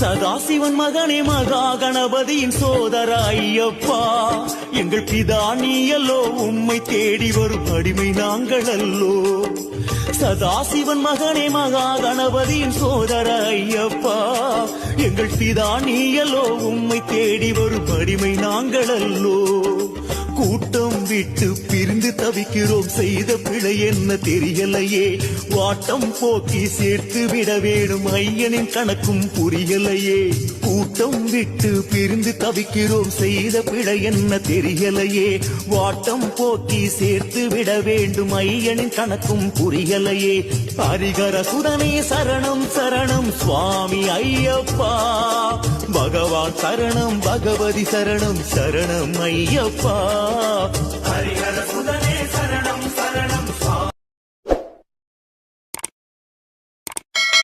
சதாசிவன் மகனே மகா கணபதியின் சோதர ஐயப்பா, எங்கள் பிதா நீயல்லோ, உம்மை தேடி வரும் அடிமை நாங்கள் அல்லோ. சதாசிவன் மகனே மகா கணபதியின் சோதர ஐயப்பா, எங்கள் பிதா நீயல்லோ, உம்மை தேடி வரும் அடிமை நாங்கள் அல்லோ. கூட்டம் விட்டு பிரிந்து தவிக்கிறோம், செய்த பிழை என்ன தெரியலையே. வாட்டம் போக்கி சேர்த்து விட வேணும், ஐயனின் கணக்கும் புரியலையே. கூட்டம் விட்டு பிரிந்து தவிக்கிறோம், செய்த பிழை என்ன தெரியலையே. வாட்டம் போக்கி சேர்த்து விட வேண்டும், ஐயனின் கணக்கும் புரியலையே. ஹரிகர சுதனே சரணம் சரணம் சுவாமி ஐயப்பா, பகவான் சரணம் பகவதி சரணம் சரணம் ஐயப்பா. ஹரிஹர சுதனே சரணம் சரணம் சுவாமி